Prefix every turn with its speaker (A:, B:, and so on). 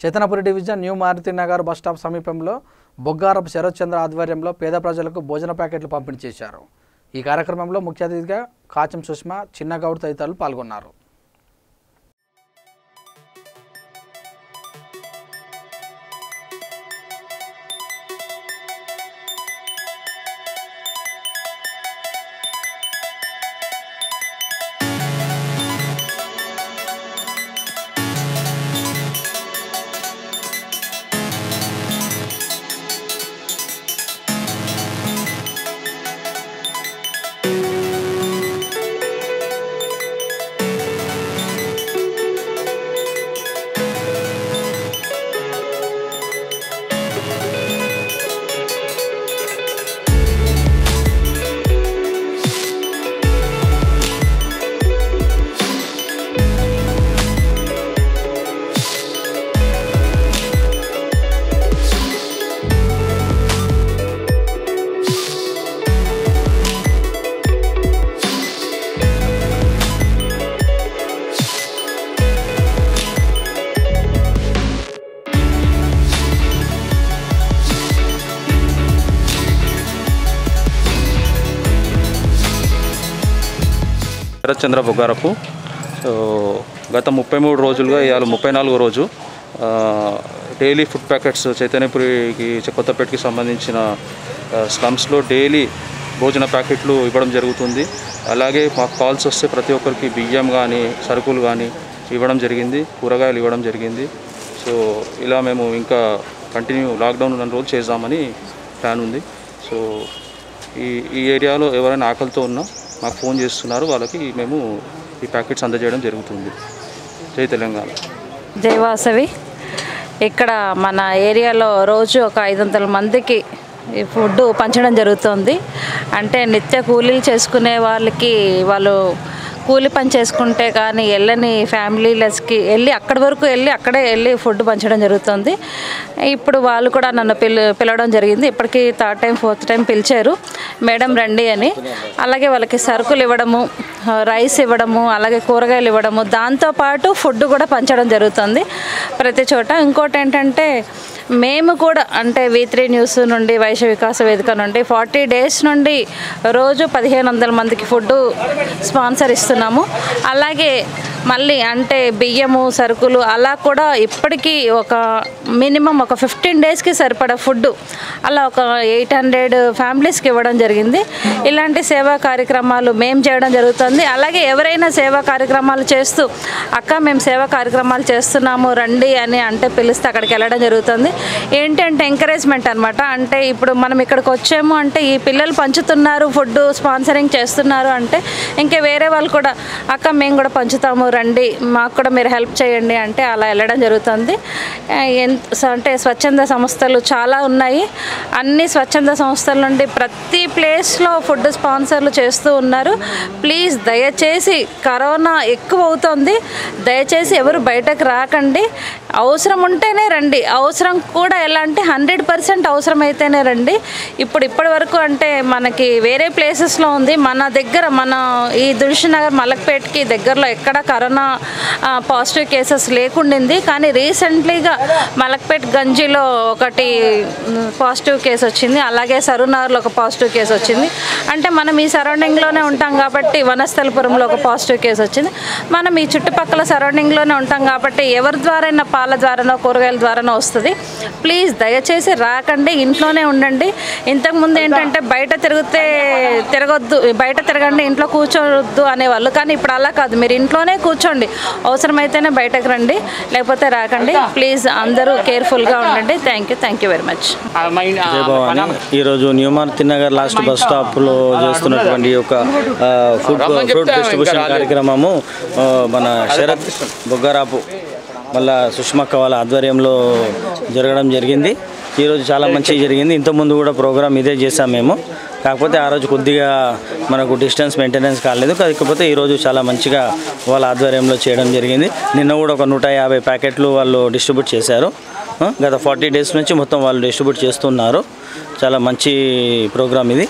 A: Chetanapuri division new Maruti Nagar bus stop సమీపంలో బొగ్గారపు శరత్ చంద్ర ఆధ్వర్యంలో పేద ప్రజలకు భోజన ప్యాకెట్లు పంపిణీ చేశారు. ఈ కార్యక్రమంలో ముఖ్య అతిథిగా కాచం సుష్మా, చిన్నగౌడ్ తదితరులు పాల్గొన్నారు.
B: శరత్ చంద్ర బొగ్గారపు గత 33 రోజులుగా ఇవాళ 34వ రోజు డైలీ ఫుడ్ ప్యాకెట్స్ చైతన్యపురికి కొత్తపేటకి సంబంధించిన స్లమ్స్లో డైలీ భోజన ప్యాకెట్లు ఇవ్వడం జరుగుతుంది. అలాగే మాకు కాల్స్ వస్తే ప్రతి ఒక్కరికి బియ్యం కానీ సరుకులు కానీ ఇవ్వడం జరిగింది, కూరగాయలు ఇవ్వడం జరిగింది. సో ఇలా మేము ఇంకా కంటిన్యూ లాక్డౌన్ ఉన్న రోజు చేద్దామని ప్లాన్ ఉంది. సో ఈ ఏరియాలో ఎవరైనా ఆకలితో ఉన్నా మాకు ఫోన్ చేస్తున్నారు, వాళ్ళకి మేము ఈ ప్యాకెట్స్ అందజేయడం జరుగుతుంది. జై తెలంగాణ.
C: జై వాసవి. ఇక్కడ మన ఏరియాలో రోజు ఒక 500 మందికి ఈ ఫుడ్ పంచడం జరుగుతుంది. అంటే నిత్య కూలీలు చేసుకునే వాళ్ళకి వాళ్ళు కూలి పని చేసుకుంటే కానీ వెళ్ళని ఫ్యామిలీలెస్కి అక్కడి వరకు అక్కడే ఫుడ్ పంచడం జరుగుతుంది. ఇప్పుడు వాళ్ళు కూడా నన్ను పిలవడం జరిగింది. ఇప్పటికీ 3rd టైం 4th టైం పిలిచారు, మేడం రండి అని. అలాగే వాళ్ళకి సరుకులు ఇవ్వడము, రైస్ ఇవ్వడము, అలాగే కూరగాయలు ఇవ్వడము, దాంతోపాటు ఫుడ్ కూడా పంచడం జరుగుతుంది ప్రతి చోట. ఇంకోటి ఏంటంటే మేము కూడా అంటే V3 న్యూస్ నుండి, వైశ్య వికాస వేదిక నుండి 40 డేస్ నుండి రోజు 1500 మందికి ఫుడ్ స్పాన్సర్ ఇస్తున్నాము. అలాగే మళ్ళీ అంటే బియ్యము, సరుకులు అలా కూడా ఇప్పటికీ ఒక మినిమం ఒక 15 డేస్కి సరిపడా ఫుడ్ అలా ఒక 800 ఫ్యామిలీస్కి ఇవ్వడం జరిగింది. ఇలాంటి సేవా కార్యక్రమాలు మేము చేయడం జరుగుతుంది. అలాగే ఎవరైనా సేవా కార్యక్రమాలు చేస్తూ అక్క మేము సేవా కార్యక్రమాలు చేస్తున్నాము రండి అని అంటే పిలిస్తే అక్కడికి వెళ్ళడం జరుగుతుంది. ఏంటంటే ఎంకరేజ్మెంట్ అనమాట. అంటే ఇప్పుడు మనం ఇక్కడికి వచ్చాము అంటే ఈ పిల్లలు పంచుతున్నారు, ఫుడ్ స్పాన్సరింగ్ చేస్తున్నారు అంటే ఇంకా వేరే వాళ్ళు కూడా అక్క మేము కూడా పంచుతాము రండి, మాకు కూడా మీరు హెల్ప్ చేయండి అంటే అలా వెళ్ళడం జరుగుతుంది. అంటే స్వచ్ఛంద సంస్థలు చాలా ఉన్నాయి. అన్ని స్వచ్ఛంద సంస్థల నుండి ప్రతి ప్లేస్లో ఫుడ్ స్పాన్సర్లు చేస్తూ ఉన్నారు. ప్లీజ్ దయచేసి కరోనా ఎక్కువ అవుతుంది, దయచేసి ఎవరు బయటకు రాకండి. అవసరం ఉంటేనే రండి. అవసరం కూడా ఎలా అంటే 100% అవసరమైతేనే రండి. ఇప్పటి వరకు అంటే మనకి వేరే ప్లేసెస్లో ఉంది, మన దగ్గర మన ఈ దిల్షుక్నగర్ మలక్పేట్కి దగ్గరలో ఎక్కడ కరోనా పాజిటివ్ కేసెస్ లేకుండింది. కానీ రీసెంట్లీగా మలక్పేట్ గంజిలో ఒకటి పాజిటివ్ కేసు వచ్చింది, అలాగే సరూనగర్లో ఒక పాజిటివ్ కేసు వచ్చింది. అంటే మనం ఈ సరౌండింగ్లోనే ఉంటాం కాబట్టి వనస్థలపురంలో ఒక పాజిటివ్ కేసు వచ్చింది. మనం ఈ చుట్టుపక్కల సరౌండింగ్లోనే ఉంటాం కాబట్టి ఎవరి ద్వారైనా పాల ద్వారానో కూరగాయల ద్వారానో వస్తుంది. ప్లీజ్ దయచేసి రాకండి, ఇంట్లోనే ఉండండి. ఇంతకుముందు ఏంటంటే బయట తిరగొద్దు, బయట తిరగండి, ఇంట్లో కూర్చోవద్దు అనేవాళ్ళు. కానీ ఇప్పుడు అలా కాదు, మీరు ఇంట్లోనే కూర్చోండి, అవసరమైతేనే బయటకు రండి, లేకపోతే రాకండి. ప్లీజ్ అందరూ కేర్ఫుల్గా ఉండండి. Thank you very much.
D: ఈరోజు new Maruti Nagar last bus స్టాప్లో చేస్తున్నటువంటి ఒక ఫ్రూట్ డిస్ట్రిబ్యూషన్ కార్యక్రమము మన శరత్ బొగ్గారపు మళ్ళా సుష్మక్క వాళ్ళ ఆధ్వర్యంలో జరగడం జరిగింది. ఈరోజు చాలా మంచిగా జరిగింది. ఇంతకుముందు కూడా ప్రోగ్రామ్ ఇదే చేసాం మేము. కాకపోతే ఆ రోజు కొద్దిగా మనకు డిస్టెన్స్ మెయింటెనెన్స్ కాలేదు. కాకపోతే ఈరోజు చాలా మంచిగా వాళ్ళ ఆధ్వర్యంలో చేయడం జరిగింది. నిన్న కూడా ఒక 150 ప్యాకెట్లు వాళ్ళు డిస్ట్రిబ్యూట్ చేశారు. గత 40 డేస్ నుంచి మొత్తం వాళ్ళు డిస్ట్రిబ్యూట్ చేస్తున్నారు. చాలా మంచి ప్రోగ్రామ్ ఇది.